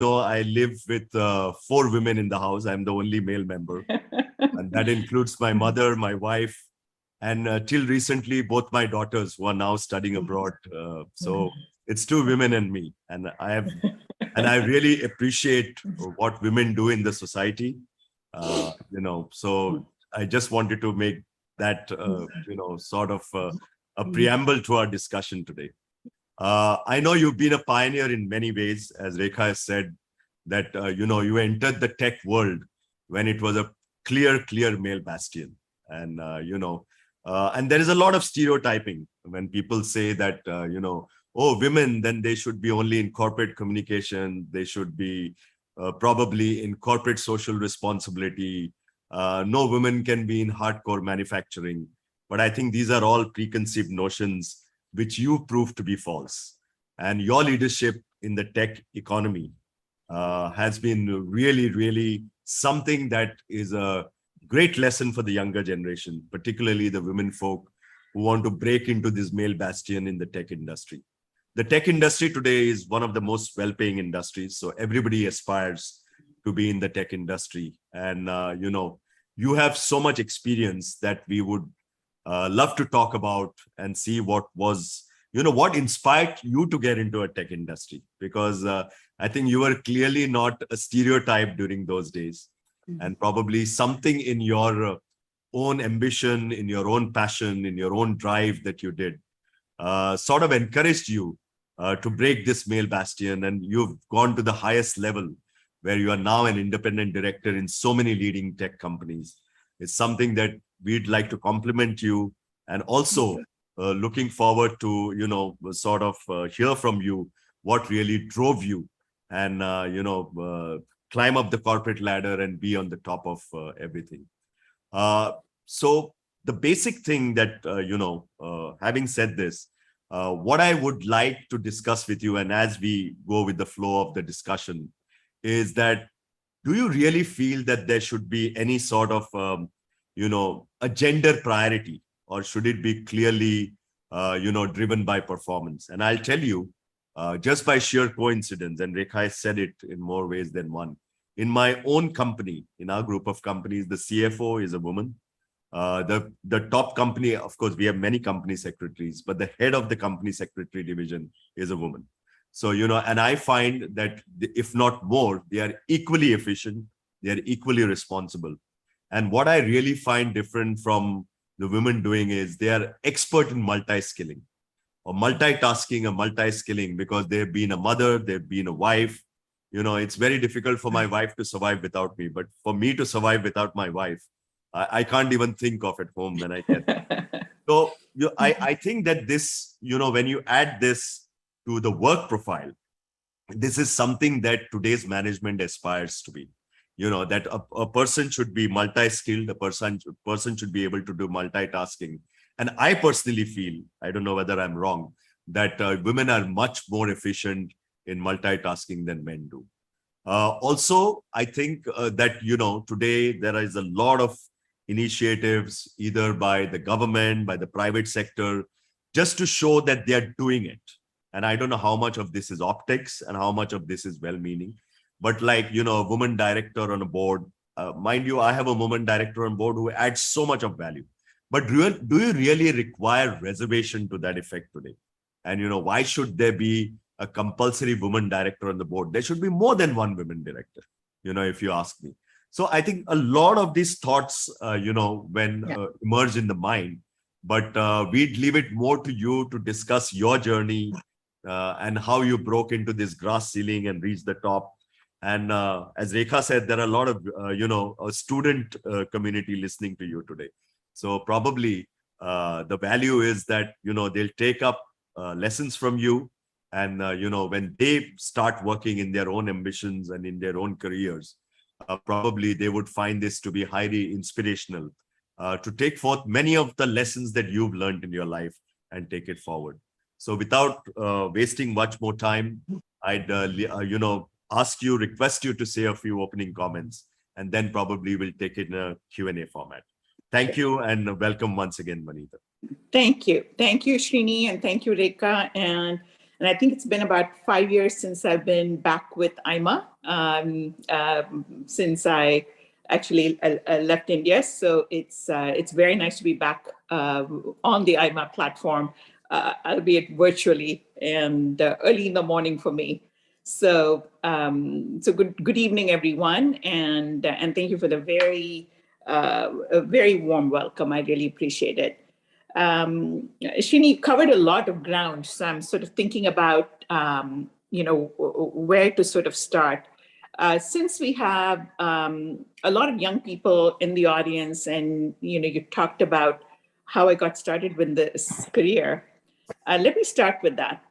know, I live with 4 women in the house. I'm the only male member. And that includes my mother, my wife, and till recently, both my daughters who are now studying abroad. So it's 2 women and me. And I really appreciate what women do in the society. So I just wanted to make that, sort of a preamble to our discussion today. I know you've been a pioneer in many ways, as Rekha has said, that, you entered the tech world when it was a clear male bastion. And, and there is a lot of stereotyping when people say that, oh, women, then they should be only in corporate communication. They should be probably in corporate social responsibility. No women can be in hardcore manufacturing. But I think these are all preconceived notions which you proved to be false. And your leadership in the tech economy has been really something that is a great lesson for the younger generation, particularly the women folk who want to break into this male bastion in the tech industry. The tech industry today is one of the most well-paying industries. So everybody aspires to be in the tech industry. And, you have so much experience that we would love to talk about and see what was, what inspired you to get into a tech industry, because I think you were clearly not a stereotype during those days, and probably something in your own ambition, in your own passion, in your own drive that you did sort of encouraged you to break this male bastion, and you've gone to the highest level where you are now an independent director in so many leading tech companies. It's something that we'd like to compliment you, and also looking forward to, sort of hear from you what really drove you and, climb up the corporate ladder and be on the top of everything. So the basic thing that, having said this, what I would like to discuss with you, and as we go with the flow of the discussion, is that, do you really feel that there should be any sort of, a gender priority, or should it be clearly, driven by performance? And I'll tell you, just by sheer coincidence, and Rekha has said it in more ways than one, in my own company, in our group of companies, the CFO is a woman. The top company, of course, we have many company secretaries, but the head of the company secretary division is a woman. So, and I find that if not more, they are equally efficient, they are equally responsible. And what I really find different from the women doing is they are expert in multi-skilling or multitasking or multi-skilling, because they've been a mother, they've been a wife. It's very difficult for my wife to survive without me, but for me to survive without my wife, I can't even think of at home when I get there. So I think that this, when you add this to the work profile, this is something that today's management aspires to be. That a person should be multi-skilled, a person should be able to do multitasking. And I personally feel, I don't know whether I'm wrong, that women are much more efficient in multitasking than men do. Also, I think that, today there is a lot of initiatives, either by the government, by the private sector, just to show that they are doing it. And I don't know how much of this is optics and how much of this is well-meaning. But like, a woman director on a board, mind you, I have a woman director on board who adds so much of value. But do you really require reservation to that effect today? And, why should there be a compulsory woman director on the board? There should be more than one woman director, if you ask me. So I think a lot of these thoughts, emerge in the mind, but we'd leave it more to you to discuss your journey and how you broke into this glass ceiling and reached the top. And as Rekha said, there are a lot of, a student community listening to you today. So probably the value is that, they'll take up lessons from you. And, when they start working in their own ambitions and in their own careers, probably they would find this to be highly inspirational to take forth many of the lessons that you've learned in your life and take it forward. So without wasting much more time, I'd, request you to say a few opening comments, and then probably we'll take it in a Q&A format. Thank you, and welcome once again, Vanitha. Thank you. Thank you, Srini, and thank you, Rekha. And And I think it's been about 5 years since I've been back with AIMA, since I actually left India. So it's very nice to be back on the AIMA platform, albeit virtually and early in the morning for me. So good evening, everyone, and thank you for the a very warm welcome. I really appreciate it. Srini covered a lot of ground, so I'm sort of thinking about where to sort of start. Since we have a lot of young people in the audience, and you talked about how I got started with this career, let me start with that.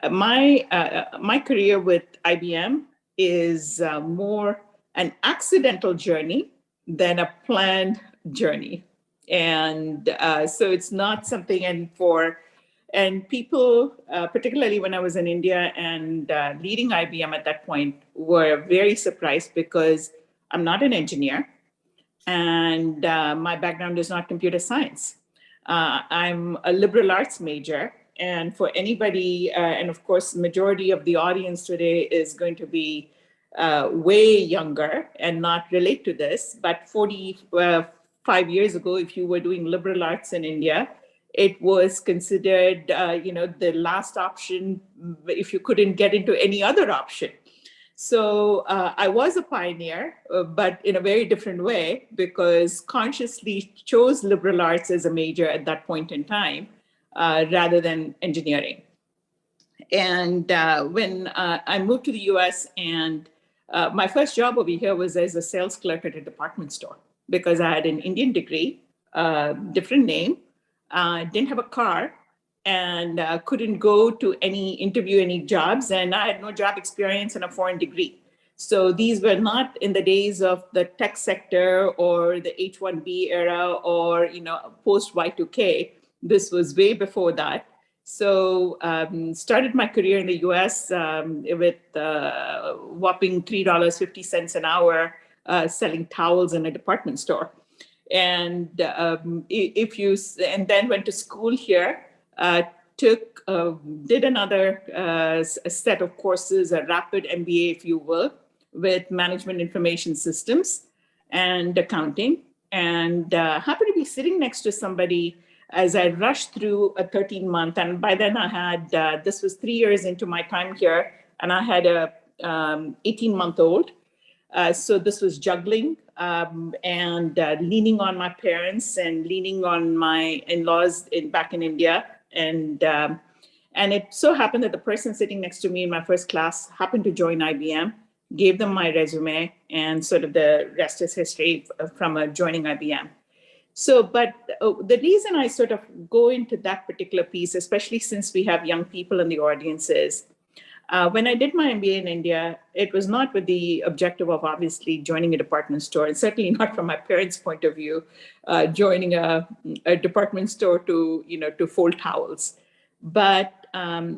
My career with IBM is more an accidental journey than a planned journey. And so it's not something, and people, particularly when I was in India and leading IBM at that point, were very surprised because I'm not an engineer and my background is not computer science. I'm a liberal arts major. And for anybody, and of course, the majority of the audience today is going to be way younger and not relate to this, but 45 years ago, if you were doing liberal arts in India, it was considered, the last option if you couldn't get into any other option. So I was a pioneer, but in a very different way, because consciously chose liberal arts as a major at that point in time, rather than engineering. And when I moved to the US, and my first job over here was as a sales clerk at a department store, because I had an Indian degree, different name, didn't have a car, and couldn't go to any interview, any jobs, and I had no job experience and a foreign degree. So these were not in the days of the tech sector or the H-1B era or post Y2K. This was way before that. So started my career in the US with whopping $3.50 an hour selling towels in a department store. And then went to school here, did another set of courses, a rapid MBA, if you will, with management information systems and accounting, and happened to be sitting next to somebody as I rushed through a 13-month, and by then I had, this was 3 years into my time here, and I had a 18-month-old. So this was juggling and leaning on my parents and leaning on my in-laws back in India. And it so happened that the person sitting next to me in my first class happened to join IBM, gave them my resume, and sort of the rest is history from joining IBM. So, but the reason I sort of go into that particular piece, especially since we have young people in the audience, is when I did my MBA in India, it was not with the objective of obviously joining a department store, and certainly not from my parents' point of view, joining a department store to fold towels. But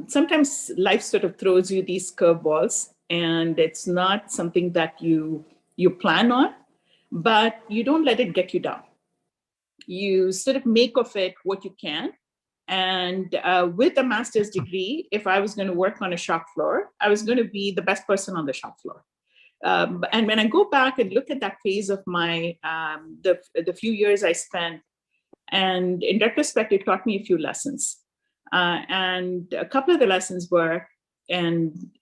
sometimes life sort of throws you these curveballs, and it's not something that you plan on, but you don't let it get you down. You sort of make of it what you can. And with a master's degree, if I was going to work on a shop floor, I was going to be the best person on the shop floor. And when I go back and look at that phase of my, the few years I spent, and in retrospect, it taught me a few lessons. And a couple of the lessons were,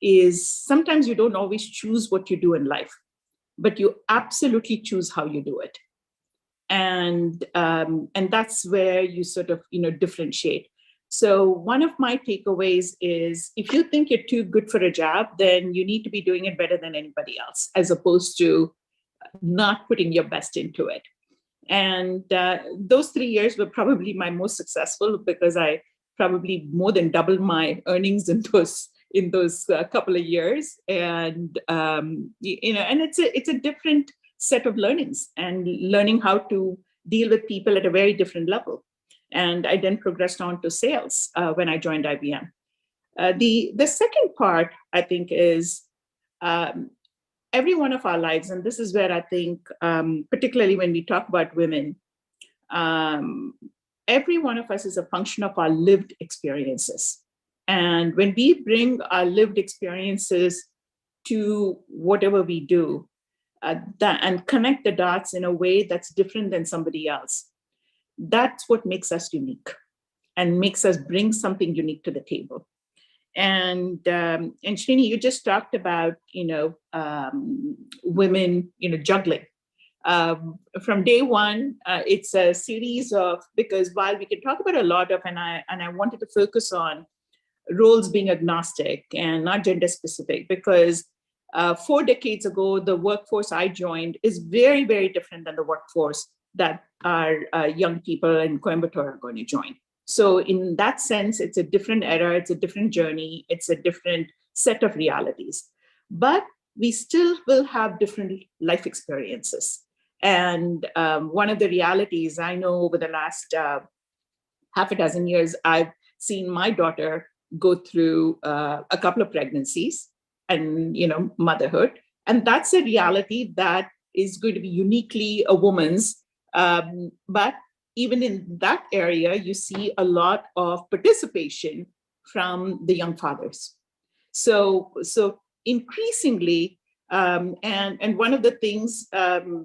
is sometimes you don't always choose what you do in life, but you absolutely choose how you do it. And that's where you sort of differentiate. So one of my takeaways is, if you think you're too good for a job, then you need to be doing it better than anybody else, as opposed to not putting your best into it. And those 3 years were probably my most successful, because I probably more than doubled my earnings in those couple of years. And and it's a different set of learnings, and learning how to deal with people at a very different level. And I then progressed on to sales when I joined IBM. The second part, I think, is every one of our lives, and this is where I think, particularly when we talk about women, every one of us is a function of our lived experiences. And when we bring our lived experiences to whatever we do, and connect the dots in a way that's different than somebody else, that's what makes us unique and makes us bring something unique to the table. And Srini, you just talked about, women, juggling. From day one, it's a series of, because while we can talk about a lot of, and I wanted to focus on roles being agnostic and not gender specific, because 4 decades ago, the workforce I joined is very, very different than the workforce that our young people in Coimbatore are going to join. So in that sense, it's a different era, it's a different journey, it's a different set of realities. But we still will have different life experiences. And one of the realities I know over the last half a dozen years, I've seen my daughter go through a couple of pregnancies and, motherhood. And that's a reality that is going to be uniquely a woman's. But even in that area, you see a lot of participation from the young fathers. So increasingly, and one of the things,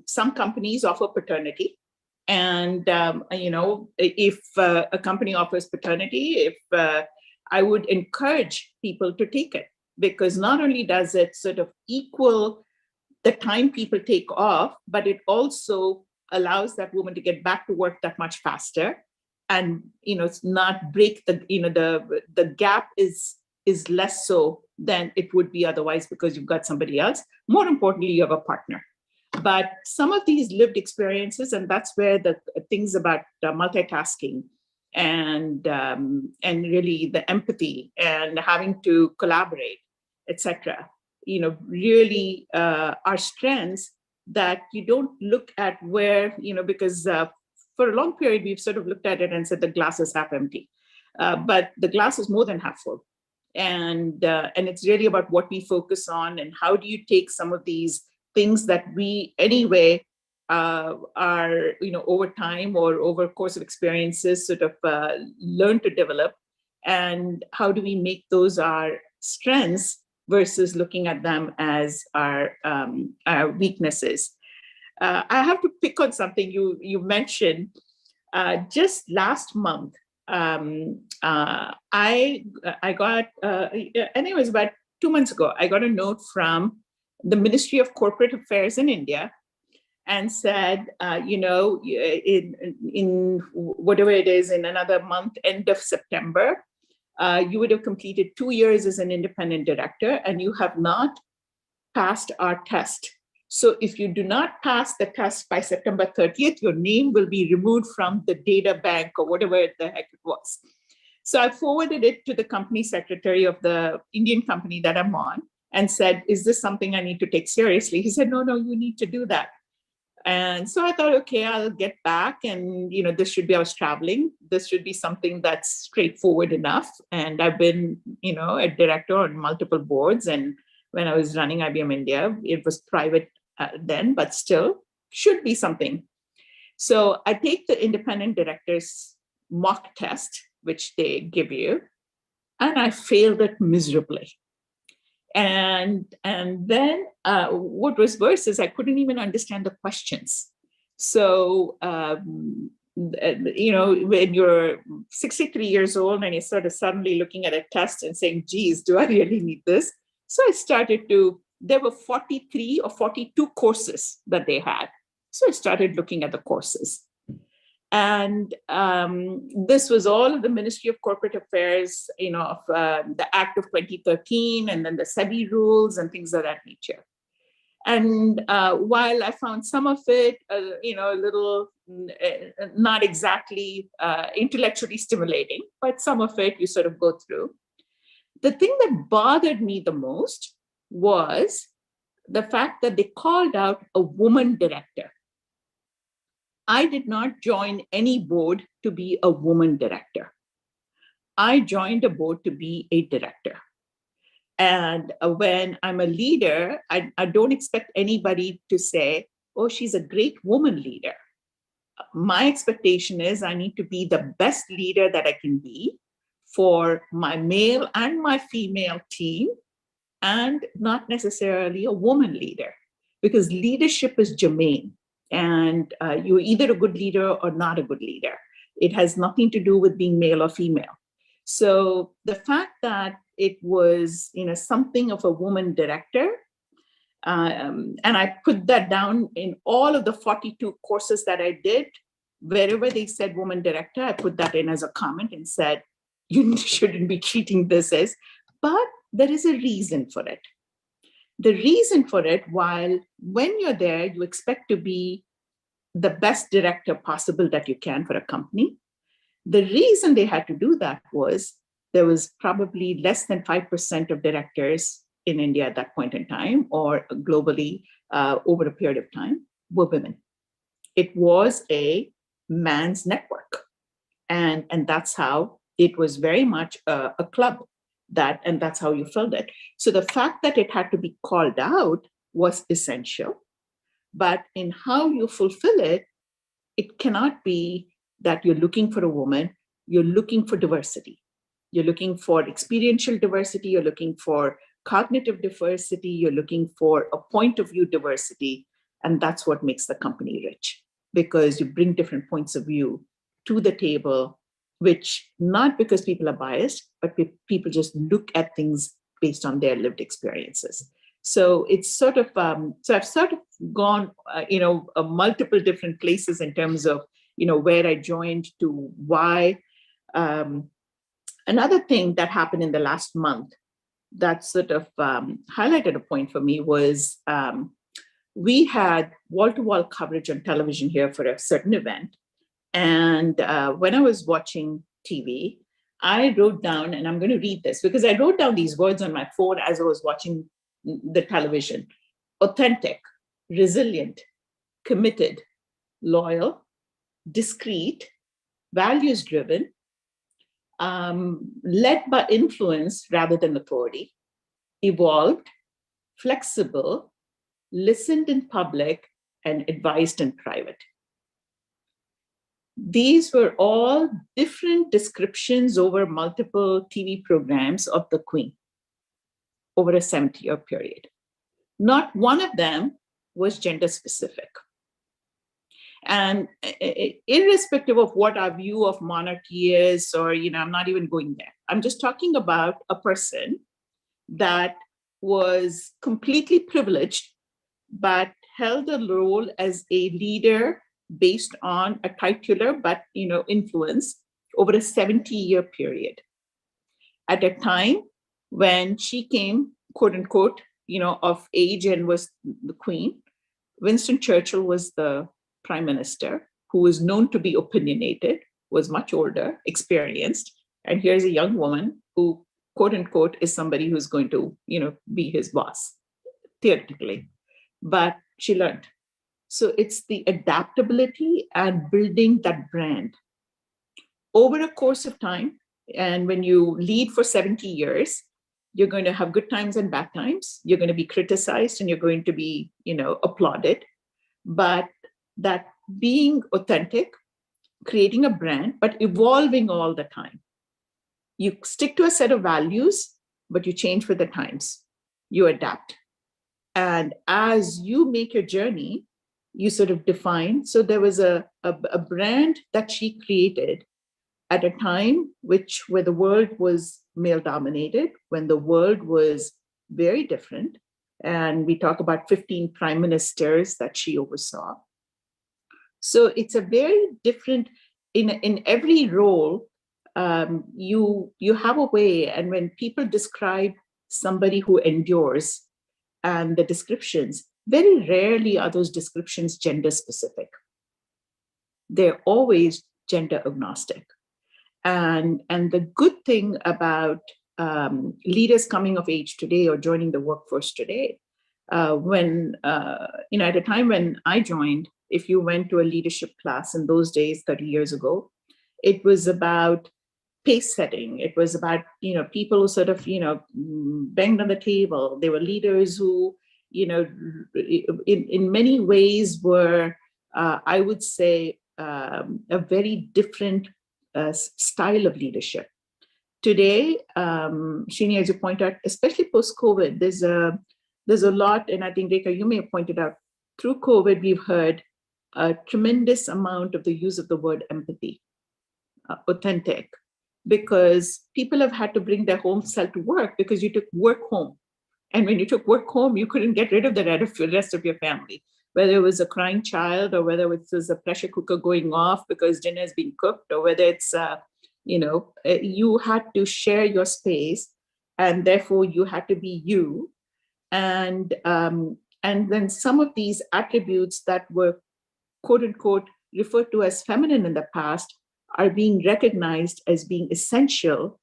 some companies offer paternity. And, if a company offers paternity, I would encourage people to take it, because not only does it sort of equal the time people take off, but it also allows that woman to get back to work that much faster, and not break the gap is less so than it would be otherwise, because you've got somebody else. More importantly, you have a partner. But some of these lived experiences, and that's where the things about multitasking and really the empathy and having to collaborate, etc., really are strengths that you don't look at where, because for a long period, we've sort of looked at it and said the glass is half empty, but the glass is more than half full. And it's really about what we focus on, and how do you take some of these things that we anyway are, over time or over course of experiences sort of learn to develop, and how do we make those our strengths versus looking at them as our weaknesses. I have to pick on something you mentioned. Just last month, I got, and it was about 2 months ago, I got a note from the Ministry of Corporate Affairs in India, and said, in whatever it is, in another month, end of September, you would have completed 2 years as an independent director, and you have not passed our test. So if you do not pass the test by September 30th, your name will be removed from the data bank or whatever the heck it was. So I forwarded it to the company secretary of the Indian company that I'm on and said, is this something I need to take seriously? He said, no, you need to do that. And so I thought, okay, I'll get back, and this should be, I was traveling. This should be something that's straightforward enough. And I've been, a director on multiple boards. And when I was running IBM India, it was private then, but still should be something. So I take the independent director's mock test, which they give you, and I failed it miserably. And then what was worse is I couldn't even understand the questions. So, when you're 63 years old and you're sort of suddenly looking at a test and saying, geez, do I really need this? So I started there were 43 or 42 courses that they had. So I started looking at the courses. And this was all of the Ministry of Corporate Affairs, of the Act of 2013, and then the SEBI rules and things of that nature. And while I found some of it, a little not exactly intellectually stimulating, but some of it you sort of go through. The thing that bothered me the most was the fact that they called out a woman director. I did not join any board to be a woman director. I joined a board to be a director. And when I'm a leader, I don't expect anybody to say, oh, she's a great woman leader. My expectation is I need to be the best leader that I can be for my male and my female team, and not necessarily a woman leader, because leadership is germane, and you're either a good leader or not a good leader. It has nothing to do with being male or female. So the fact that it was, something of a woman director, and I put that down in all of the 42 courses that I did, wherever they said woman director, I put that in as a comment and said, you shouldn't be treating this as, but there is a reason for it. The reason for it, while when you're there, you expect to be the best director possible that you can for a company. The reason they had to do that was there was probably less than 5% of directors in India at that point in time, or globally over a period of time, were women. It was a man's network. And that's how it was very much a club, and that's how you filled it. So the fact that it had to be called out was essential. But in how you fulfill it, it cannot be that you're looking for a woman, you're looking for diversity. You're looking for experiential diversity, you're looking for cognitive diversity, you're looking for a point of view diversity. And that's what makes the company rich, because you bring different points of view to the table, which not because people are biased, but people just look at things based on their lived experiences. So it's sort of, so I've sort of gone, multiple different places in terms of, where I joined to why. Another thing that happened in the last month that sort of highlighted a point for me was we had wall-to-wall coverage on television here for a certain event. And when I was watching TV, I wrote down, and I'm going to read this because I wrote down these words on my phone as I was watching the television: authentic, resilient, committed, loyal, discreet, values-driven, led by influence rather than authority, evolved, flexible, listened in public, and advised in private. These were all different descriptions over multiple TV programs of the Queen over a 70-year period. Not one of them was gender specific. And irrespective of what our view of monarchy is, or, I'm not even going there. I'm just talking about a person that was completely privileged, but held a role as a leader based on a titular, but, influence over a 70-year period. At a time when she came, quote unquote, of age and was the Queen, Winston Churchill was the Prime Minister, who was known to be opinionated, was much older, experienced. And here's a young woman who, quote unquote, is somebody who's going to, be his boss, theoretically. But she learned. So it's the adaptability and building that brand over a course of time. And when you lead for 70 years, you're going to have good times and bad times. You're going to be criticized and you're going to be, applauded. But that being authentic, creating a brand, but evolving all the time. You stick to a set of values, but you change with the times. You adapt. And as you make your journey, you sort of define. So there was a brand that she created at a time where the world was male dominated, when the world was very different. And we talk about 15 prime ministers that she oversaw. So it's a very different, in every role, you have a way. And when people describe somebody who endures, and the descriptions, very rarely are those descriptions gender specific. They're always gender agnostic. And the good thing about leaders coming of age today or joining the workforce today, when, at a time when I joined, if you went to a leadership class in those days, 30 years ago, it was about pace setting. It was about, people who sort of, banged on the table. They were leaders who, in many ways were, I would say, a very different style of leadership. today, Srini, as you point out, especially post-COVID, there's a lot, and I think, Rekha, you may have pointed out, through COVID, we've heard a tremendous amount of the use of the word empathy, authentic, because people have had to bring their whole self to work because you took work home. And when you took work home, you couldn't get rid of the rest of your family, whether it was a crying child or whether it was a pressure cooker going off because dinner is being cooked, or whether it's, you had to share your space and therefore you had to be you. And then some of these attributes that were quote unquote referred to as feminine in the past are being recognized as being essential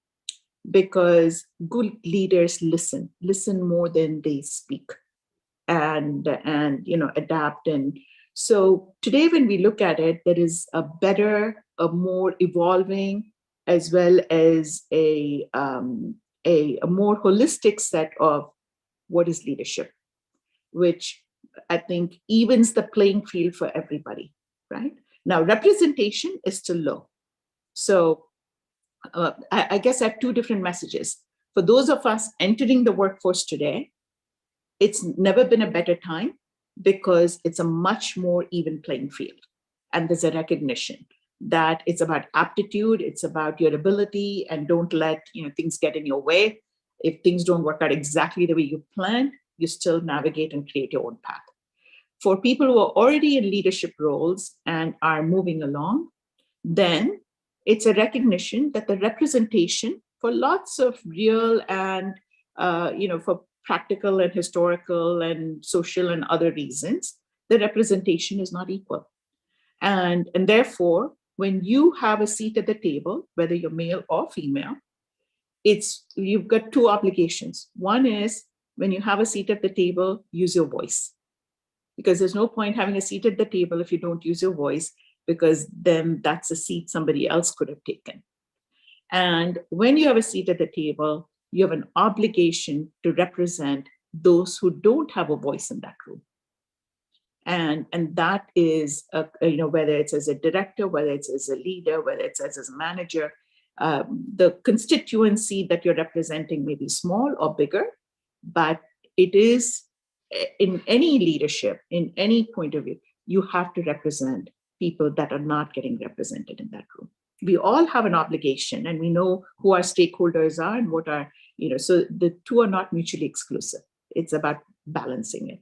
because good leaders listen more than they speak and adapt. And so today when we look at it, there is a better, a more evolving, as well as a more holistic set of what is leadership, which I think evens the playing field for everybody, right? Now, representation is still low. So I guess I have two different messages. For those of us entering the workforce today, it's never been a better time because it's a much more even playing field. And there's a recognition that it's about aptitude, it's about your ability, and don't let things get in your way. If things don't work out exactly the way you planned, you still navigate and create your own path. For people who are already in leadership roles and are moving along, then it's a recognition that the representation for lots of real and, for practical and historical and social and other reasons, the representation is not equal. And therefore, when you have a seat at the table, whether you're male or female, you've got two obligations. One is when you have a seat at the table, use your voice. Because there's no point having a seat at the table if you don't use your voice, because then that's a seat somebody else could have taken. And when you have a seat at the table, you have an obligation to represent those who don't have a voice in that room. And that is, whether it's as a director, whether it's as a leader, whether it's as a manager, the constituency that you're representing may be small or bigger, but it is in any leadership, in any point of view, you have to represent people that are not getting represented in that room. We all have an obligation, and we know who our stakeholders are and what are, so the two are not mutually exclusive. It's about balancing it.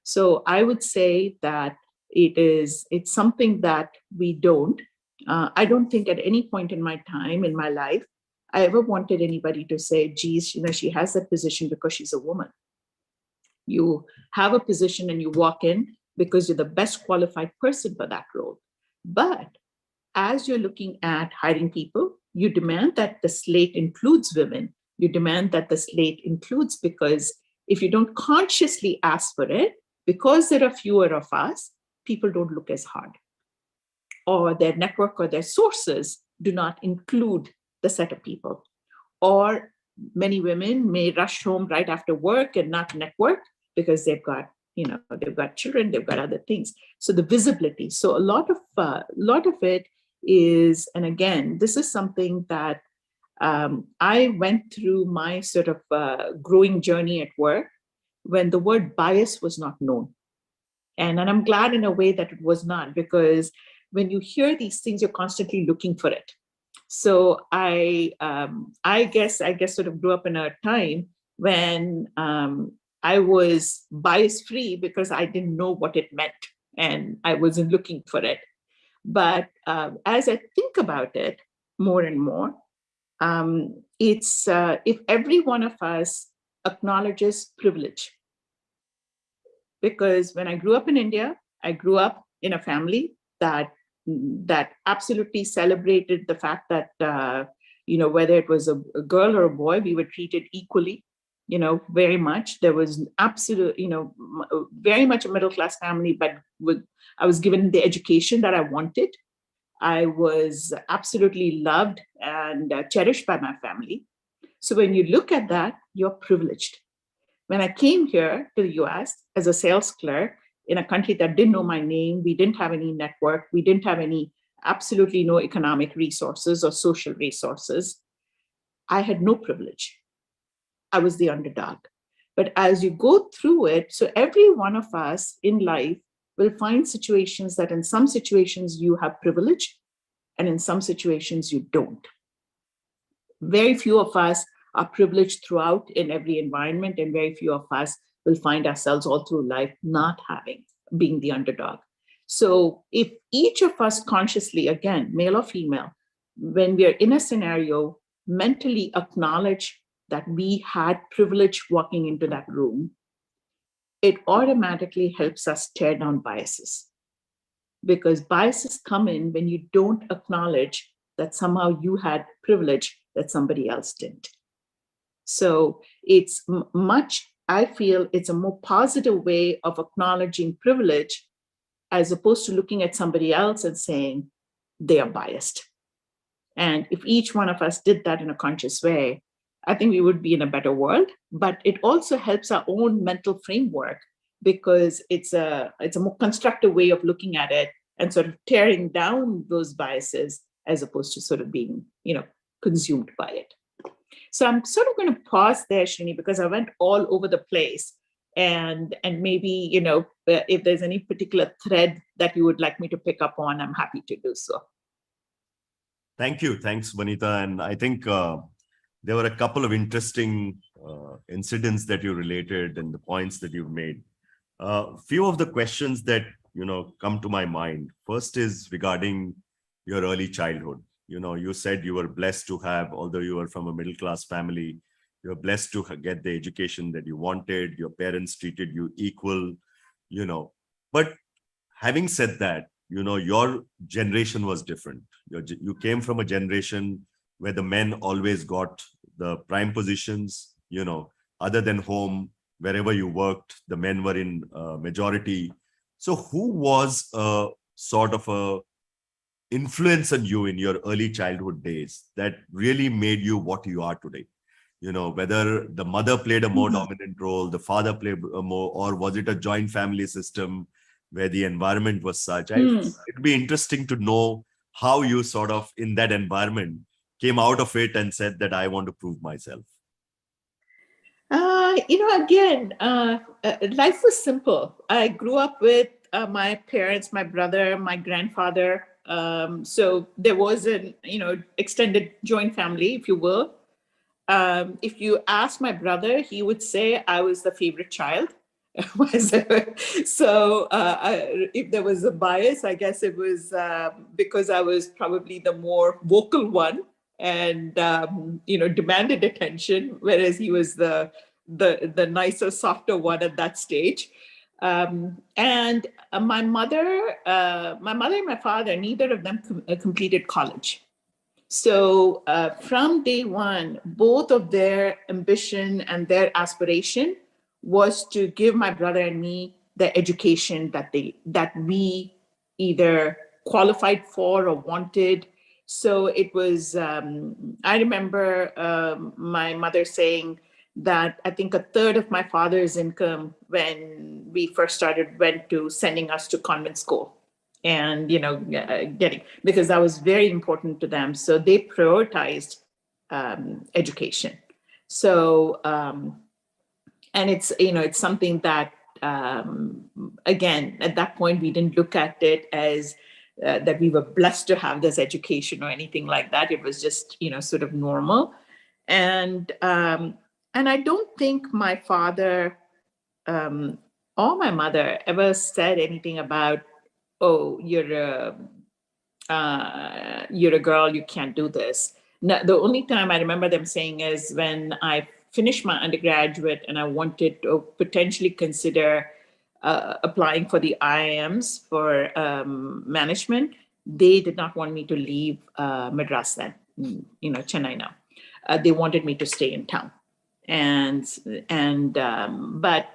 So I would say that it's something that we don't. I don't think at any point in my time, in my life, I ever wanted anybody to say, geez, she has that position because she's a woman. You have a position and you walk in because you're the best qualified person for that role. But as you're looking at hiring people, you demand that the slate includes women. You demand that the slate includes, because if you don't consciously ask for it, because there are fewer of us, people don't look as hard. Or their network or their sources do not include the set of people. Or many women may rush home right after work and not network because they've got children, they've got other things. So the visibility. So a lot of it is, and again, this is something that I went through my sort of growing journey at work when the word bias was not known. And I'm glad in a way that it was not, because when you hear these things, you're constantly looking for it. So I guess sort of grew up in a time when I was bias-free because I didn't know what it meant and I wasn't looking for it. But as I think about it more and more, it's if every one of us acknowledges privilege. Because when I grew up in India, I grew up in a family that absolutely celebrated the fact that, whether it was a girl or a boy, we were treated equally, very much. There was absolute, very much a middle-class family, but I was given the education that I wanted. I was absolutely loved and cherished by my family. So when you look at that, you're privileged. When I came here to the US as a sales clerk in a country that didn't know my name, we didn't have any network, we didn't have absolutely no economic resources or social resources. I had no privilege. I was the underdog. But as you go through it, so every one of us in life will find situations that in some situations you have privilege and in some situations you don't. Very few of us are privileged throughout in every environment, and very few of us will find ourselves all through life not being the underdog. So if each of us consciously, again, male or female, when we are in a scenario, mentally acknowledge that we had privilege walking into that room, it automatically helps us tear down biases. Because biases come in when you don't acknowledge that somehow you had privilege that somebody else didn't. So it's I feel it's a more positive way of acknowledging privilege as opposed to looking at somebody else and saying they are biased. And if each one of us did that in a conscious way, I think we would be in a better world. But it also helps our own mental framework because it's a more constructive way of looking at it and sort of tearing down those biases as opposed to sort of being, consumed by it. So I'm sort of going to pause there, Shrini, because I went all over the place. And maybe, if there's any particular thread that you would like me to pick up on, I'm happy to do so. Thank you. Thanks, Vanitha. And I think there were a couple of interesting incidents that you related and the points that you've made. Few of the questions that, come to my mind. First is regarding your early childhood. You said you were blessed to have, although you were from a middle-class family, you were blessed to get the education that you wanted. Your parents treated you equal, But having said that, your generation was different. You came from a generation where the men always got the prime positions, other than home, wherever you worked, the men were in majority. So who was a sort of a influence on you in your early childhood days that really made you what you are today? Whether the mother played a more dominant role, the father played a more, or was it a joint family system where the environment was such? It'd be interesting to know how you sort of in that environment came out of it and said that I want to prove myself. Life was simple. I grew up with my parents, my brother, my grandfather. So there was an, extended joint family, if you will. If you ask my brother, he would say I was the favorite child. So if there was a bias, I guess it was because I was probably the more vocal one and demanded attention, whereas he was the nicer, softer one at that stage. And my mother and my father, neither of them completed college. So from day one, both of their ambition and their aspiration was to give my brother and me the education that we either qualified for or wanted. So it was, I remember my mother saying that I think a third of my father's income when we first started went to sending us to convent school. And because that was very important to them, so they prioritized education. So and it's something that again at that point we didn't look at it as that we were blessed to have this education or anything like that. It was just sort of normal, and I don't think my father or my mother ever said anything about, oh, you're a girl, you can't do this. No, the only time I remember them saying is when I finished my undergraduate and I wanted to potentially consider applying for the IIMs for management. They did not want me to leave Madras then, Chennai now. They wanted me to stay in town. But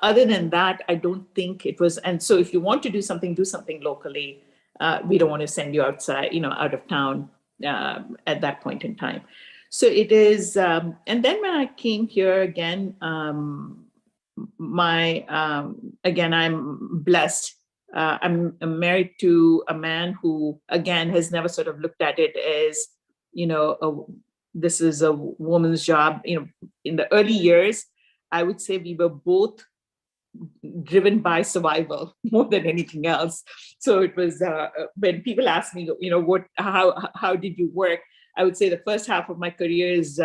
other than that, I don't think it was. And so if you want to do something locally. We don't want to send you outside, out of town at that point in time. So it is. And then when I came here again, again, I'm blessed. I'm married to a man who, again, has never sort of looked at it as, this is a woman's job. In the early years, I would say we were both driven by survival more than anything else. So it was when people ask me, how did you work? I would say the first half of my career is,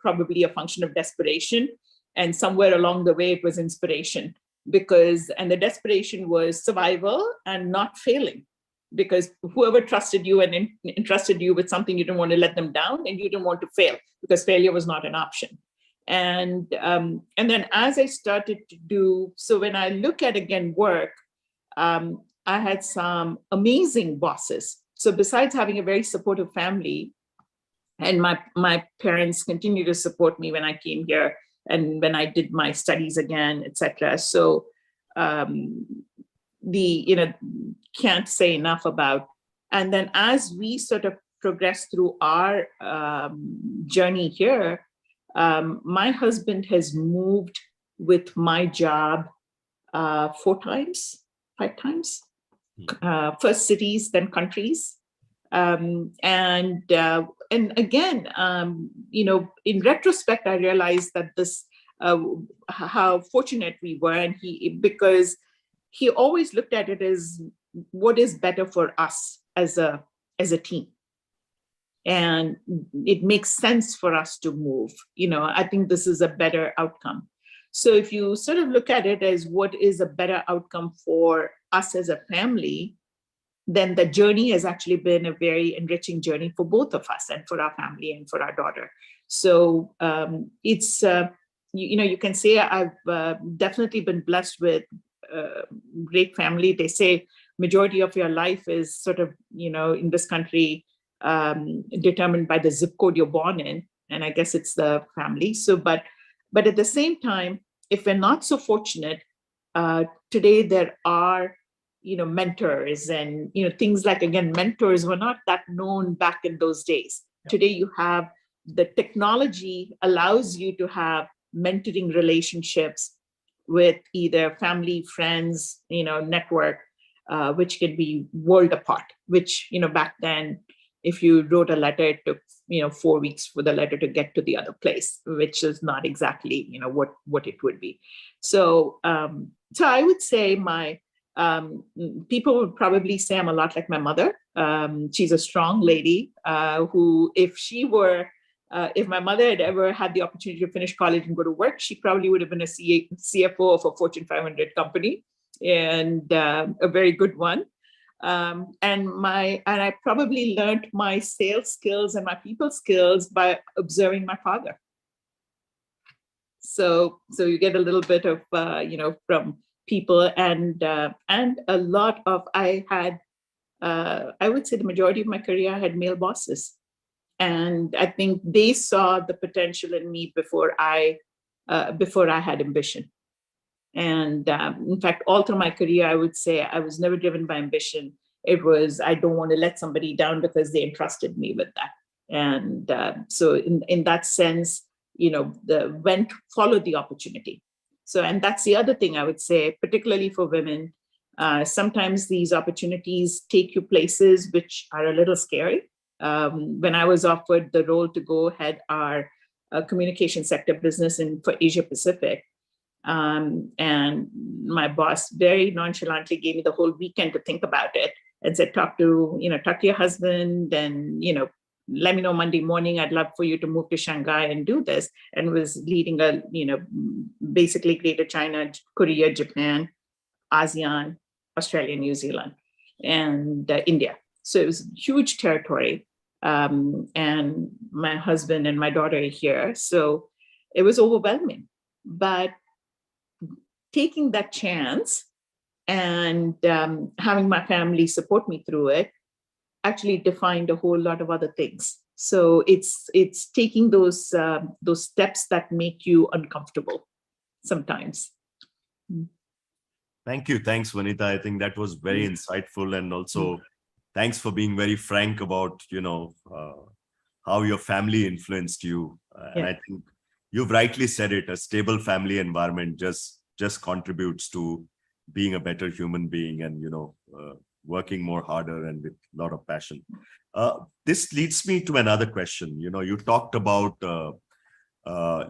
probably a function of desperation, and somewhere along the way it was inspiration, and the desperation was survival and not failing, because whoever trusted you and entrusted you with something, you didn't want to let them down, and you didn't want to fail because failure was not an option. And then as I started to do, so when I look at again work, I had some amazing bosses. So besides having a very supportive family, and my parents continued to support me when I came here and when I did my studies again, etc. So can't say enough about. And then as we sort of progress through our journey here, my husband has moved with my job 5 times, first cities, then countries. And again, in retrospect, I realized that this, how fortunate we were, and because he always looked at it as what is better for us as a team. And it makes sense for us to move. I think this is a better outcome. So if you sort of look at it as what is a better outcome for us as a family, then the journey has actually been a very enriching journey for both of us and for our family and for our daughter. So it's, you can say I've definitely been blessed with a great family. They say majority of your life is sort of, in this country, determined by the zip code you're born in. And I guess it's the family. So, but at the same time, if we're not so fortunate, today there are, mentors and, things like, again, mentors were not that known back in those days. Yeah. Today you have the technology allows you to have mentoring relationships with either family, friends, network, which can be world apart, which, back then, if you wrote a letter, it took 4 weeks for the letter to get to the other place, which is not exactly what it would be. So so I would say my people would probably say I'm a lot like my mother. She's a strong lady who, if my mother had ever had the opportunity to finish college and go to work, she probably would have been a CFO of a Fortune 500 company, and a very good one. And I probably learned my sales skills and my people skills by observing my father. So you get a little bit of from people, and a lot of I would say the majority of my career I had male bosses, and I think they saw the potential in me before I had ambition. And in fact, all through my career, I would say I was never driven by ambition. It was, I don't want to let somebody down because they entrusted me with that. And so in that sense, follow the opportunity. So, and that's the other thing I would say, particularly for women, sometimes these opportunities take you places which are a little scary. When I was offered the role to go head our communication sector business for Asia Pacific, and my boss very nonchalantly gave me the whole weekend to think about it and said, talk to your husband, and, let me know Monday morning. I'd love for you to move to Shanghai and do this. And was leading basically Greater China, Korea, Japan, ASEAN, Australia, New Zealand, and India. So it was huge territory. And my husband and my daughter are here. So it was overwhelming. But taking that chance and having my family support me through it actually defined a whole lot of other things. So it's taking those steps that make you uncomfortable sometimes. Thank you. Thanks, Vanitha. I think that was very insightful, and also thanks for being very frank about how your family influenced you. And I think you've rightly said it. A stable family environment just contributes to being a better human being, and working more harder and with a lot of passion. This leads me to another question. You talked about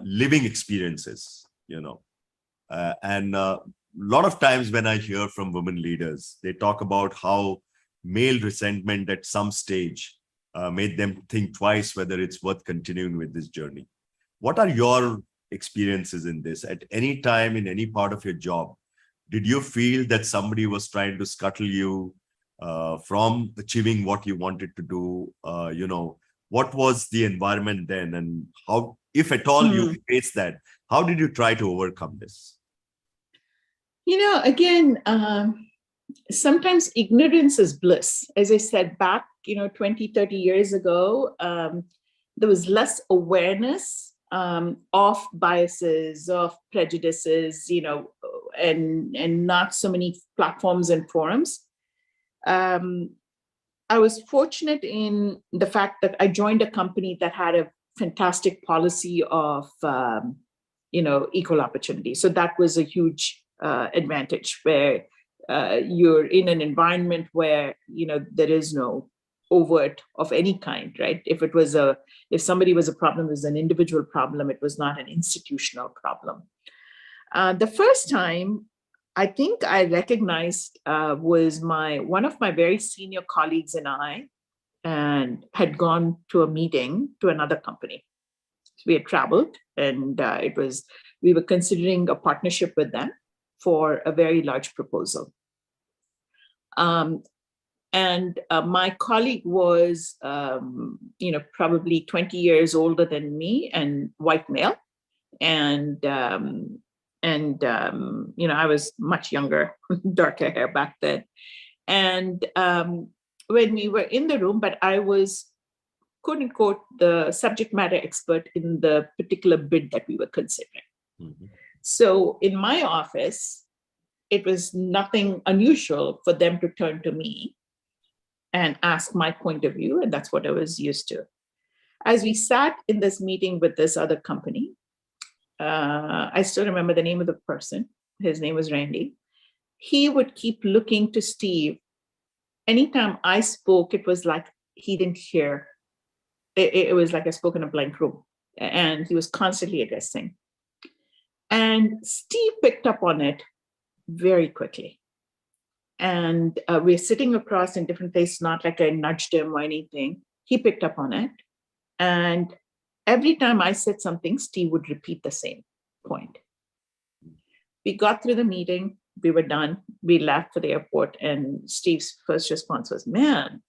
living experiences, and a lot of times when I hear from women leaders, they talk about how male resentment at some stage made them think twice whether it's worth continuing with this journey. What are your experiences in this? At any time in any part of your job, did you feel that somebody was trying to scuttle you from achieving what you wanted to do? What was the environment then, and how, if at all you faced that, how did you try to overcome this? Again, sometimes ignorance is bliss. As I said, back, 20, 30 years ago, there was less awareness of biases, of prejudices, and not so many platforms and forums. I was fortunate in the fact that I joined a company that had a fantastic policy of, equal opportunity. So that was a huge advantage, where you're in an environment where, there is no overt of any kind, right? If somebody was a problem, it was an individual problem. It was not an institutional problem. The first time I think I recognized was one of my very senior colleagues and I, and had gone to a meeting to another company. So we had traveled, and we were considering a partnership with them for a very large proposal. And my colleague was, probably 20 years older than me and white male. And I was much younger, darker hair back then. And when we were in the room, but I was, quote unquote, the subject matter expert in the particular bid that we were considering. Mm-hmm. So in my office, it was nothing unusual for them to turn to me and ask my point of view, and that's what I was used to. As we sat in this meeting with this other company, I still remember the name of the person. His name was Randy. He would keep looking to Steve. Anytime I spoke, it was like he didn't hear. It was like I spoke in a blank room, and he was constantly addressing. And Steve picked up on it very quickly. And we're sitting across in different places, not like I nudged him or anything. He picked up on it. And every time I said something, Steve would repeat the same point. We got through the meeting, we were done, we left for the airport, and Steve's first response was, "Man,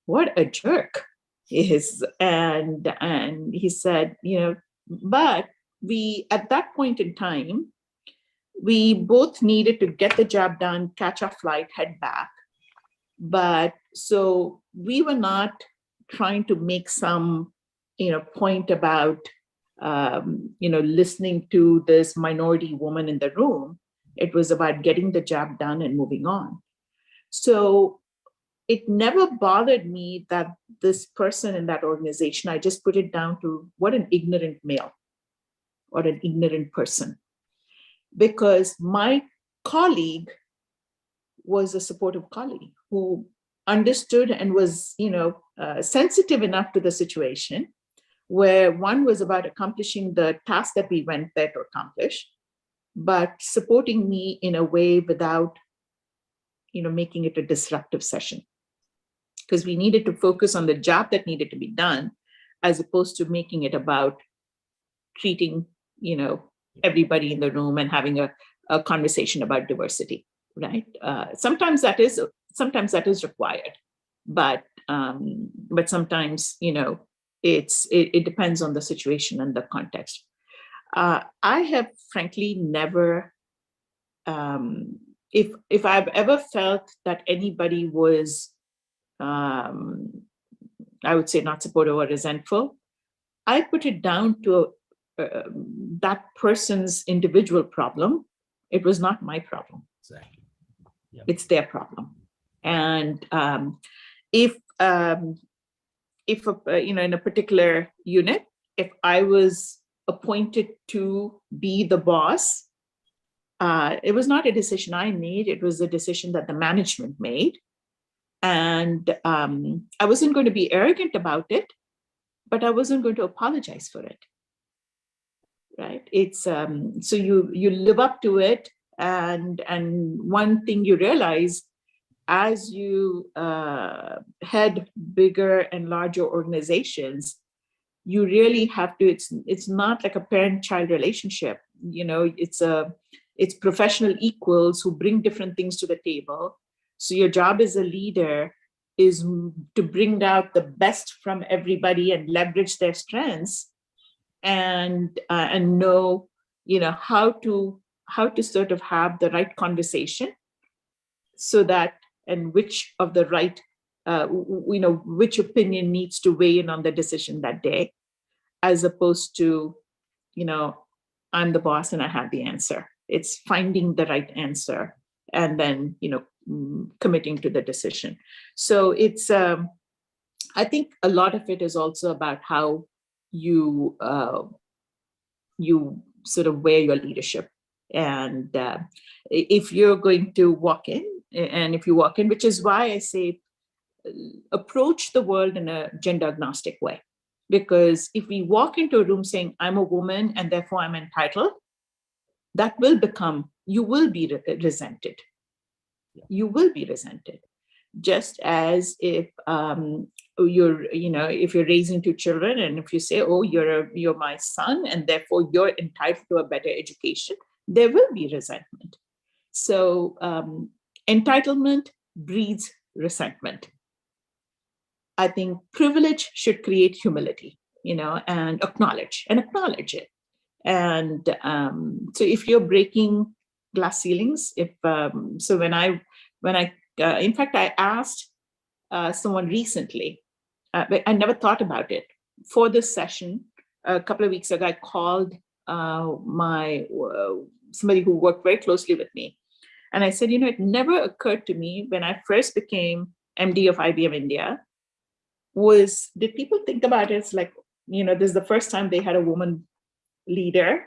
what a jerk he is." And he said, but we, at that point in time, we both needed to get the job done, catch our flight, head back. But so we were not trying to make some, point about, listening to this minority woman in the room. It was about getting the job done and moving on. So it never bothered me that this person in that organization, I just put it down to what an ignorant male or an ignorant person. Because my colleague was a supportive colleague who understood and was, sensitive enough to the situation, where one was about accomplishing the task that we went there to accomplish, but supporting me in a way without, making it a disruptive session. Because we needed to focus on the job that needed to be done, as opposed to making it about treating, everybody in the room and having a conversation about diversity, right? Sometimes that is required, but sometimes, it depends on the situation and the context. I have frankly never, if I've ever felt that anybody was, I would say, not supportive or resentful, I put it down to that person's individual problem. It was not my problem. Exactly. Yep. It's their problem. And if in a particular unit, if I was appointed to be the boss, it was not a decision I made. It was a decision that the management made. And I wasn't going to be arrogant about it, but I wasn't going to apologize for it. Right? It's so you live up to it, and one thing you realize as you head bigger and larger organizations, you really have to. It's not like a parent-child relationship. It's professional equals who bring different things to the table. So your job as a leader is to bring out the best from everybody and leverage their strengths, and know how to sort of have the right conversation, so that, and which of the right which opinion needs to weigh in on the decision that day, as opposed to I'm the boss and I have the answer. It's finding the right answer and then committing to the decision. So it's I think a lot of it is also about how you sort of wear your leadership. And if you're going to walk in, which is why I say approach the world in a gender agnostic way. Because if we walk into a room saying, I'm a woman and therefore I'm entitled, that will become, you will be resented. You will be resented. Just as if if you're raising two children and if you say, oh, you're my son and therefore you're entitled to a better education, there will be resentment. So entitlement breeds resentment. I think privilege should create humility, and acknowledge it. And so if you're breaking glass ceilings, when I in fact, I asked someone recently, but I never thought about it. For this session, a couple of weeks ago, I called somebody who worked very closely with me. And I said, it never occurred to me when I first became MD of IBM India, did people think about it? It's like, this is the first time they had a woman leader.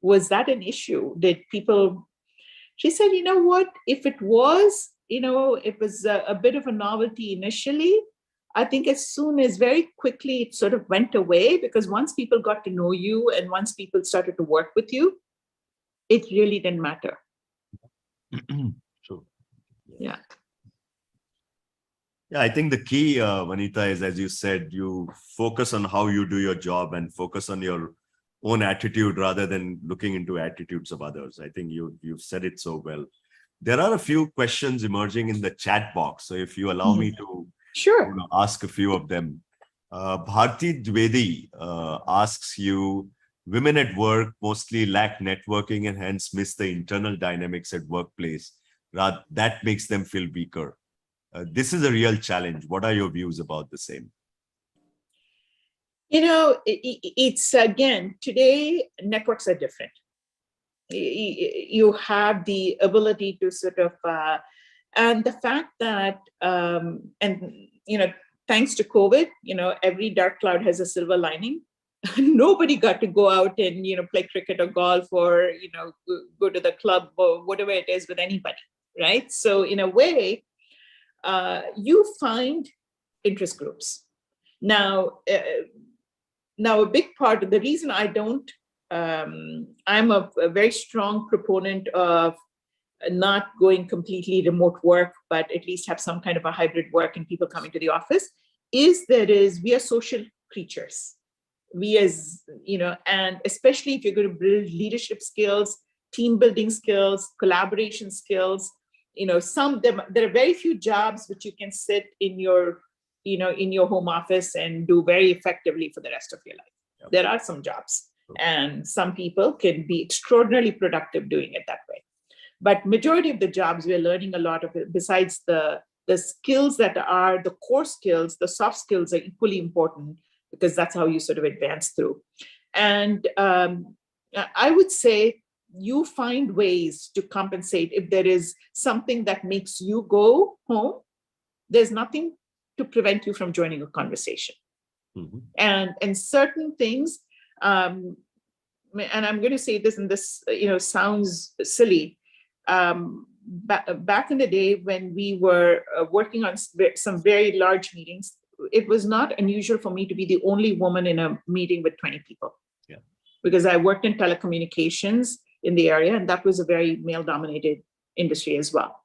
Was that an issue? Did people, she said, what, if it was, it was a bit of a novelty initially, I think as soon as very quickly it sort of went away, because once people got to know you and once people started to work with you, it really didn't matter. True. Yeah. Yeah, I think the key, Vanitha, is, as you said, you focus on how you do your job and focus on your own attitude rather than looking into attitudes of others. I think you've said it so well. There are a few questions emerging in the chat box. So if you allow me to Sure. ask a few of them. Bharti Dwivedi asks you, women at work mostly lack networking and hence miss the internal dynamics at workplace. That makes them feel weaker. This is a real challenge. What are your views about the same? It's again, today networks are different. You have the ability to sort of, and the fact that, thanks to COVID, every dark cloud has a silver lining. Nobody got to go out and, play cricket or golf or, go to the club or whatever it is with anybody, right? So in a way, you find interest groups. Now, a big part of the reason I don't, I'm a very strong proponent of not going completely remote work, but at least have some kind of a hybrid work and people coming to the office, we are social creatures. We as, and especially if you're going to build leadership skills, team building skills, collaboration skills, there are very few jobs which you can sit in your home office and do very effectively for the rest of your life. Yep. There are some jobs, and some people can be extraordinarily productive doing it that way. But majority of the jobs, we're learning a lot of it. Besides the skills that are the core skills, the soft skills are equally important because that's how you sort of advance through. And I would say you find ways to compensate. If there is something that makes you go home, there's nothing to prevent you from joining a conversation. Mm-hmm. And certain things, and I'm going to say this, and this sounds silly, back in the day when we were working on some very large meetings, it was not unusual for me to be the only woman in a meeting with 20 people. Yeah. Because I worked in telecommunications in the area, and that was a very male-dominated industry as well.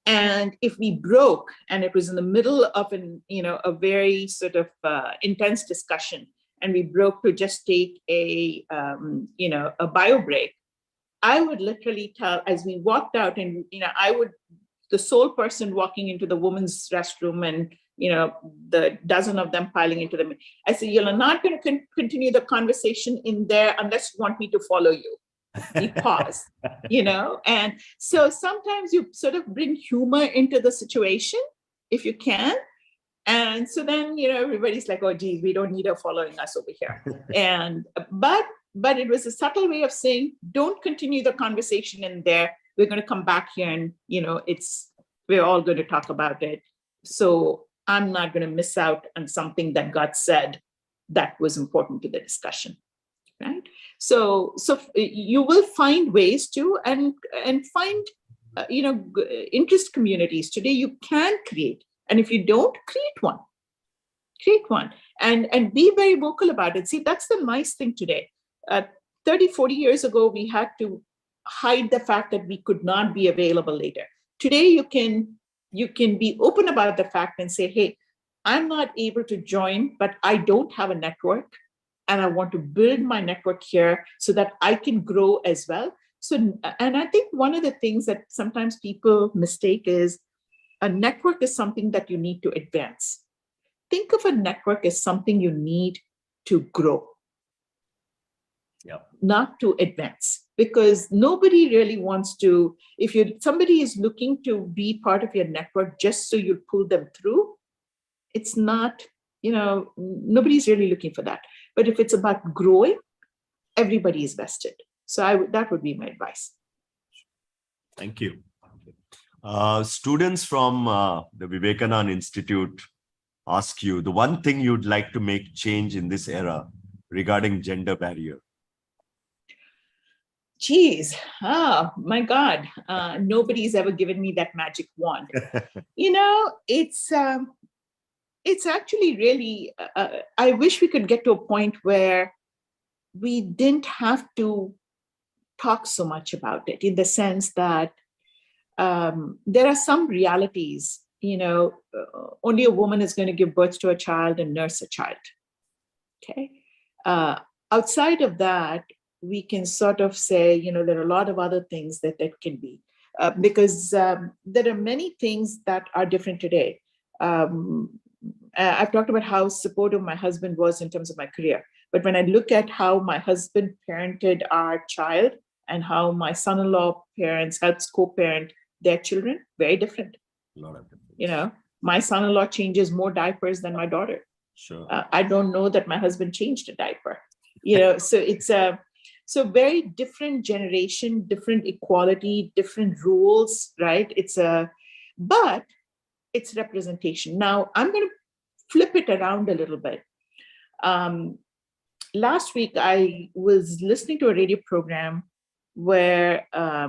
And if we broke, and it was in the middle of a very sort of intense discussion, and we broke to just take a bio break, I would literally tell, as we walked out, and the sole person walking into the women's restroom, and the dozen of them piling into them, I said, "You're not going to continue the conversation in there unless you want me to follow you." We pause, and so sometimes you sort of bring humor into the situation if you can. And so then, everybody's like, "Oh, geez, we don't need her following us over here." But it was a subtle way of saying, don't continue the conversation in there. We're going to come back here and, we're all going to talk about it. So I'm not going to miss out on something that got said that was important to the discussion, right? So you will find ways to, and find, interest communities. Today you can create, and if you don't, create one and be very vocal about it. See, that's the nice thing today. 30, 40 years ago, we had to hide the fact that we could not be available later. Today, you can be open about the fact and say, "Hey, I'm not able to join, but I don't have a network, and I want to build my network here so that I can grow as well." So, and I think one of the things that sometimes people mistake is a network is something that you need to advance. Think of a network as something you need to grow. Yeah. Not to advance, because nobody really wants to, if somebody is looking to be part of your network just so you pull them through, it's not, nobody's really looking for that. But if it's about growing, everybody is vested. So that would be my advice. Thank you. Students from the Vivekanand Institute ask you the one thing you'd like to make change in this era regarding gender barrier. Geez, oh my God, nobody's ever given me that magic wand. It's actually really, I wish we could get to a point where we didn't have to talk so much about it, in the sense that there are some realities, only a woman is going to give birth to a child and nurse a child. Okay. Outside of that, we can sort of say, there are a lot of other things that can be, because there are many things that are different today. I've talked about how supportive my husband was in terms of my career. But when I look at how my husband parented our child and how my son-in-law parents helps co-parent their children, very different. A lot of difference. My son-in-law changes more diapers than my daughter. Sure. I don't know that my husband changed a diaper. So it's so very different generation, different equality, different rules, right? But it's representation. Now I'm going to flip it around a little bit. Last week, I was listening to a radio program where I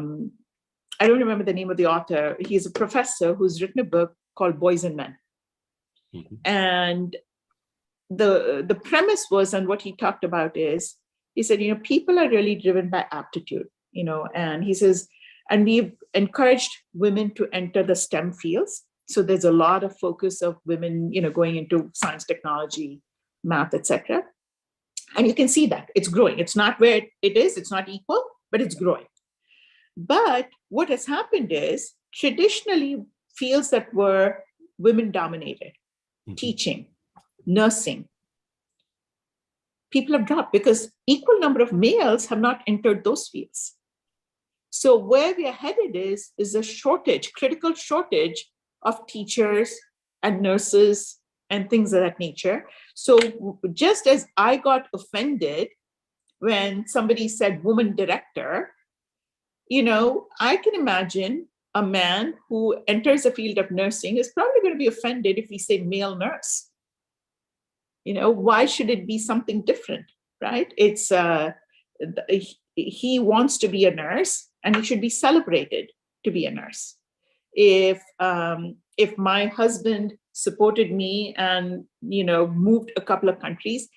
don't remember the name of the author. He's a professor who's written a book called Boys and Men. Mm-hmm. And the premise was, and what he talked about is, he said, people are really driven by aptitude, and he says, and we've encouraged women to enter the STEM fields. So there's a lot of focus of women, going into science, technology, math, etc. And you can see that it's growing. It's not where it is. It's not equal, but it's growing. But what has happened is, traditionally, fields that were women dominated, mm-hmm. teaching, nursing, people have dropped because equal number of males have not entered those fields. So where we are headed is a critical shortage of teachers and nurses and things of that nature. So just as I got offended when somebody said woman director, I can imagine a man who enters the field of nursing is probably going to be offended if we say male nurse. Why should it be something different, right? It's he wants to be a nurse and he should be celebrated. to be a nurse. If my husband supported me and moved a couple of countries,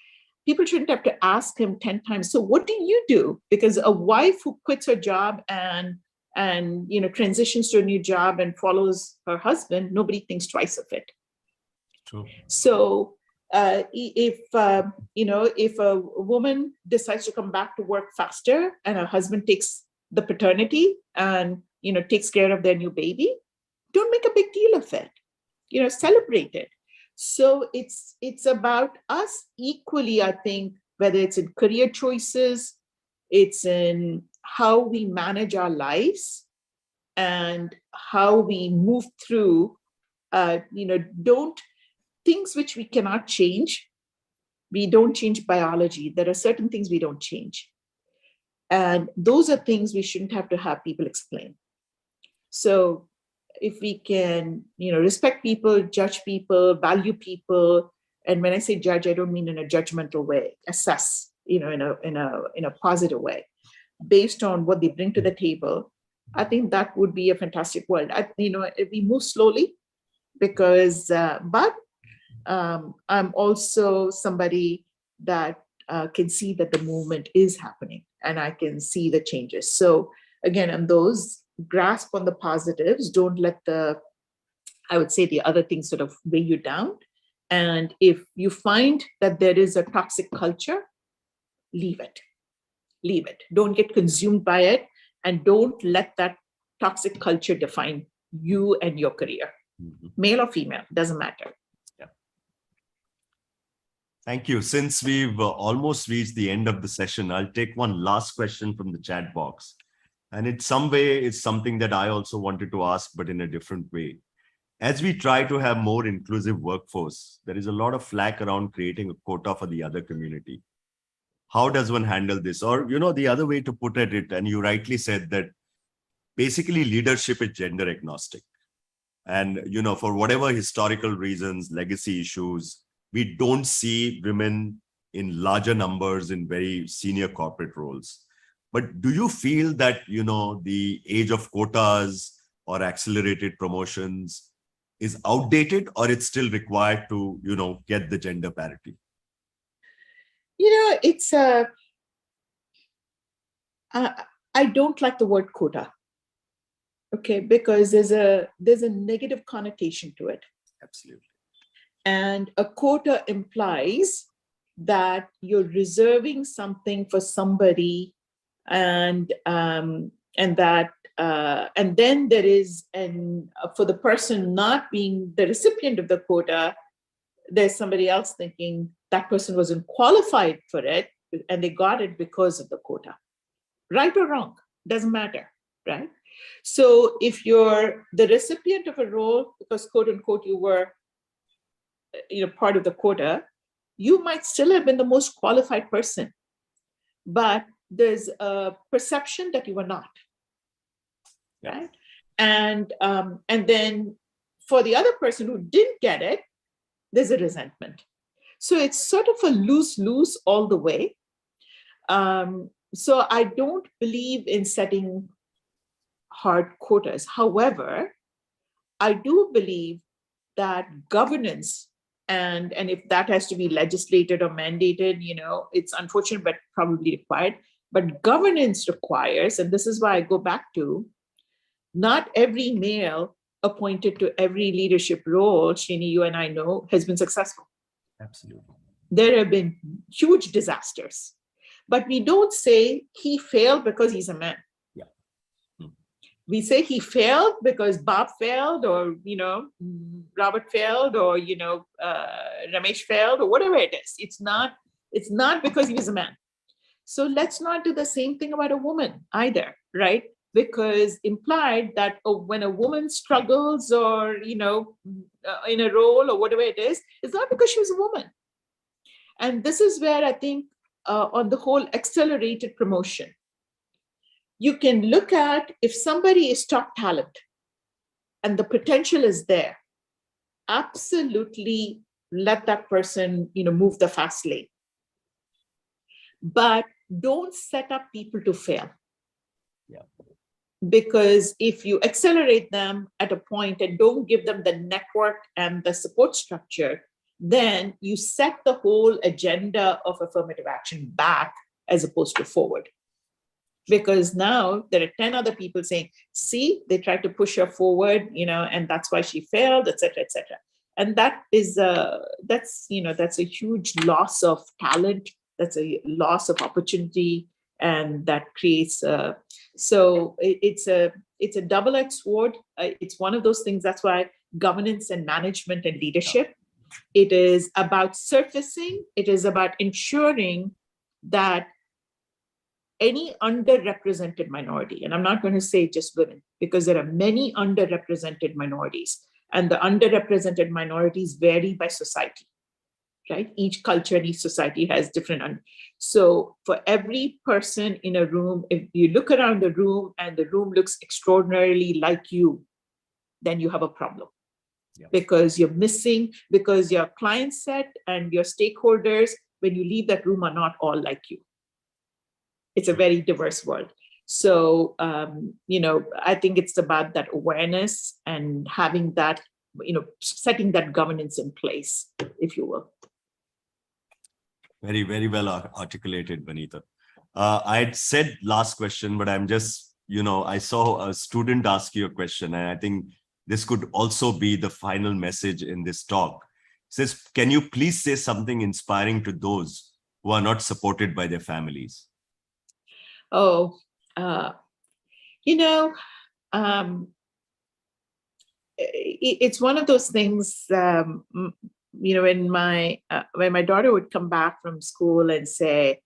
people shouldn't have to ask him 10 times, so what do you do? Because a wife who quits her job and transitions to a new job and follows her husband, nobody thinks twice of it. True. So if a woman decides to come back to work faster and her husband takes the paternity and takes care of their new baby, don't make a big deal of it. Celebrate it. So it's about us equally, I think, whether it's in career choices, it's in how we manage our lives and how we move through, things which we cannot change. We don't change biology. There are certain things we don't change. And those are things we shouldn't have to have people explain. So if we can, respect people, judge people, value people, and when I say judge, I don't mean in a judgmental way, assess, in a positive way, based on what they bring to the table, I think that would be a fantastic world. We move slowly because, but I'm also somebody that can see that the movement is happening and I can see the changes. So again, on those, grasp on the positives, don't let the other things sort of weigh you down. And if you find that there is a toxic culture, leave it. Don't get consumed by it, and don't let that toxic culture define you and your career. Mm-hmm. Male or female, doesn't matter. Yeah. Thank you. Since we've almost reached the end of the session, I'll take one last question from the chat box. And in some way, it's something that I also wanted to ask, but in a different way. As we try to have more inclusive workforce, there is a lot of flack around creating a quota for the other community. How does one handle this? Or, the other way to put it, and you rightly said that basically leadership is gender agnostic. And, for whatever historical reasons, legacy issues, we don't see women in larger numbers in very senior corporate roles. But do you feel that, the age of quotas or accelerated promotions is outdated, or it's still required to, get the gender parity? It's I don't like the word quota. Okay, because there's a negative connotation to it. Absolutely. And a quota implies that you're reserving something for somebody, and then there is, and for the person not being the recipient of the quota, there's somebody else thinking that person wasn't qualified for it and they got it because of the quota. Right or wrong, doesn't matter, right? So if you're the recipient of a role because, quote unquote, you were part of the quota, you might still have been the most qualified person, but there's a perception that you were not, right? And then for the other person who didn't get it, there's a resentment. So it's sort of a lose-lose all the way. So I don't believe in setting hard quotas. However, I do believe that governance, and if that has to be legislated or mandated, it's unfortunate, but probably required. But governance requires, and this is why I go back to, not every male appointed to every leadership role, Srini, you and I know, has been successful. Absolutely. There have been huge disasters, but we don't say he failed because he's a man. Yeah. We say he failed because Bob failed, or, Robert failed, or, Ramesh failed, or whatever it is. It's not because he was a man. So let's not do the same thing about a woman either, right? Because implied that when a woman struggles or, in a role or whatever it is, it's not because she was a woman. And this is where I think on the whole accelerated promotion, you can look at if somebody is top talent and the potential is there, absolutely let that person, move the fast lane. But don't set up people to fail. Yeah. Because if you accelerate them at a point and don't give them the network and the support structure, then you set the whole agenda of affirmative action back as opposed to forward. Because now there are 10 other people saying, see, they tried to push her forward, and that's why she failed, et cetera, et cetera. And that is that's a huge loss of talent. That's a loss of opportunity, and that creates it's a double-edged sword. It's one of those things. That's why governance and management and leadership, it is about surfacing. It is about ensuring that any underrepresented minority, and I'm not going to say just women, because there are many underrepresented minorities, and the underrepresented minorities vary by society, right? Each culture and each society has different. So for every person in a room, if you look around the room and the room looks extraordinarily like you, then you have a problem. Yeah. Because you're missing, because your client set and your stakeholders, when you leave that room, are not all like you. It's a very diverse world. So, I think it's about that awareness and having that, setting that governance in place, if you will. Very, very well articulated, Vanitha. I had said last question, but I'm just, I saw a student ask you a question, and I think this could also be the final message in this talk. It says, can you please say something inspiring to those who are not supported by their families? It's one of those things, when my daughter would come back from school and say,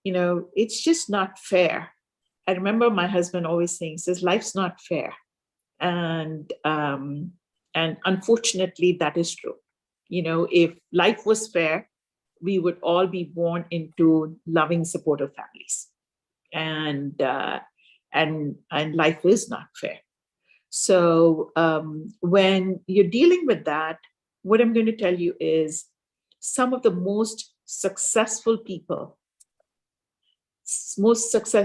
it's just not fair. I remember my husband always says, life's not fair. And unfortunately, that is true. If life was fair, we would all be born into loving, supportive families. And life is not fair. So when you're dealing with that, what I'm going to tell you is some of the most successful people,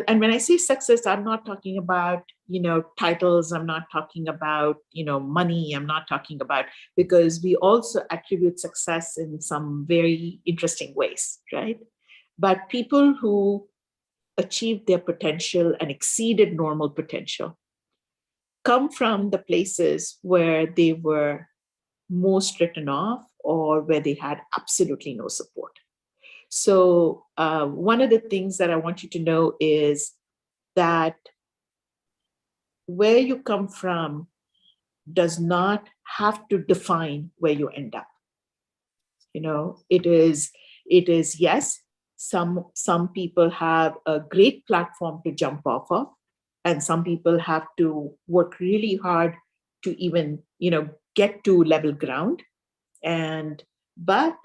and when I say success, I'm not talking about, titles, I'm not talking about, money, I'm not talking about, because we also attribute success in some very interesting ways, right? But people who achieved their potential and exceeded normal potential come from the places where they were most written off or where they had absolutely no support. So one of the things that I want you to know is that where you come from does not have to define where you end up. It is yes, some people have a great platform to jump off of, and some people have to work really hard to even, get to level ground. But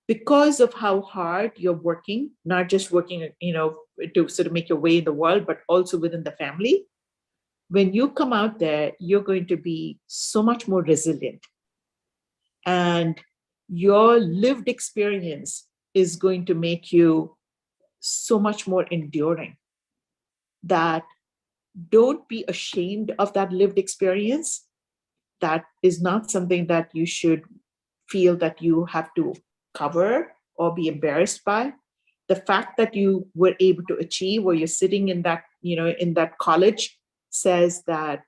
because of how hard you're working, not just working, to sort of make your way in the world, but also within the family, when you come out there, you're going to be so much more resilient. And your lived experience is going to make you so much more enduring. That don't be ashamed of that lived experience. That is not something that you should feel that you have to cover or be embarrassed by. The fact that you were able to achieve, or you're sitting in that, in that college, says that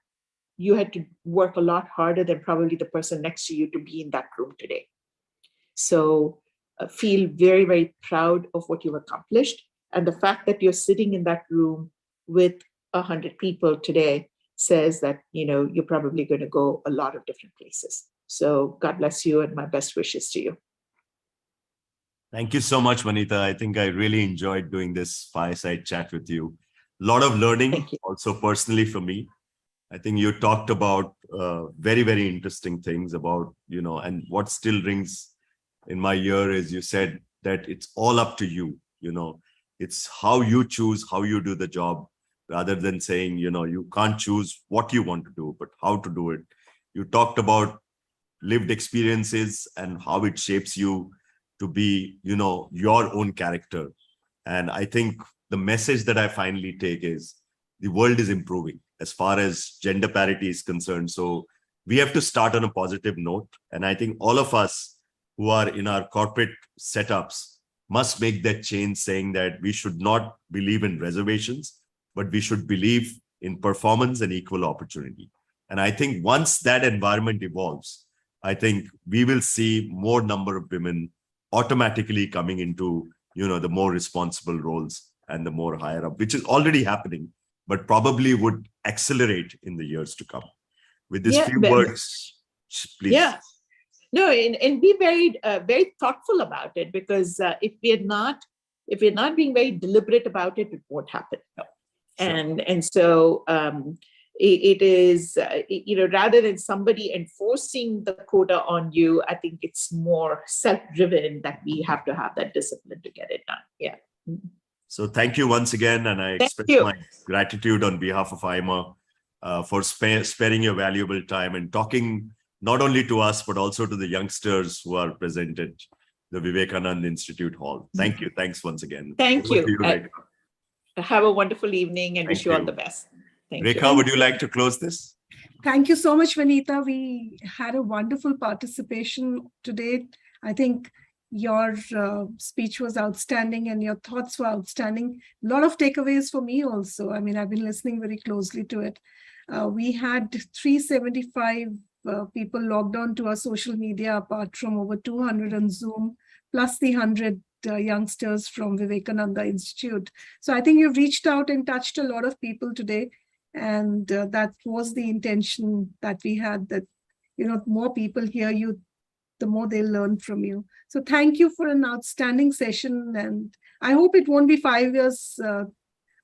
you had to work a lot harder than probably the person next to you to be in that room today. So feel very, very proud of what you've accomplished. And the fact that you're sitting in that room with 100 people today says that, you're probably going to go a lot of different places. So God bless you, and my best wishes to you. Thank you so much, Vanitha. I think I really enjoyed doing this fireside chat with you. A lot of learning, also personally for me. I think you talked about very, very interesting things about, and what still rings in my ear is you said that it's all up to you. It's how you choose, how you do the job, rather than saying, you can't choose what you want to do, but how to do it. You talked about lived experiences and how it shapes you to be, your own character. And I think the message that I finally take is the world is improving as far as gender parity is concerned. So we have to start on a positive note. And I think all of us who are in our corporate setups must make that change, saying that we should not believe in reservations, but we should believe in performance and equal opportunity. And I think once that environment evolves, I think we will see more number of women automatically coming into, the more responsible roles and the more higher up, which is already happening, but probably would accelerate in the years to come. With these few words, please. Yeah. No, and be very, very thoughtful about it, because if we're not being very deliberate about it, it won't happen. No. Sure. And so it is, rather than somebody enforcing the quota on you, I think it's more self-driven that we have to have that discipline to get it done. Yeah. So thank you once again. And I express my gratitude on behalf of AIMA for sparing your valuable time and talking not only to us, but also to the youngsters who are present at the Vivekananda Institute Hall. Thank you. Thanks once again. Thank you. Have a wonderful evening and wish you all the best. Thank you. Rekha, would you like to close this? Thank you so much, Vanitha. We had a wonderful participation today. I think your speech was outstanding and your thoughts were outstanding. A lot of takeaways for me also. I mean, I've been listening very closely to it. We had 375 people logged on to our social media, apart from over 200 on Zoom, plus the 100 youngsters from Vivekananda Institute. So I think you've reached out and touched a lot of people today. And that was the intention that we had, that, more people hear you, the more they'll learn from you. So thank you for an outstanding session. And I hope it won't be 5 years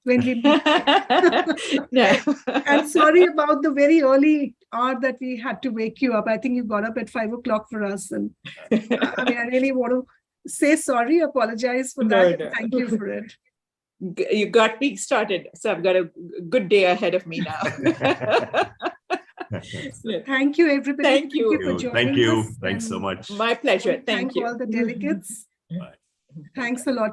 when we meet. I'm sorry about the very early hour that we had to wake you up. I think you got up at 5 o'clock for us. And I really want to say sorry, apologize for that. No. Thank you for it. You got me started. So I've got a good day ahead of me now. Thank you, everybody. Thank you for joining us. Thanks so much. My pleasure. Thank you. All the delegates. Bye. Thanks a lot.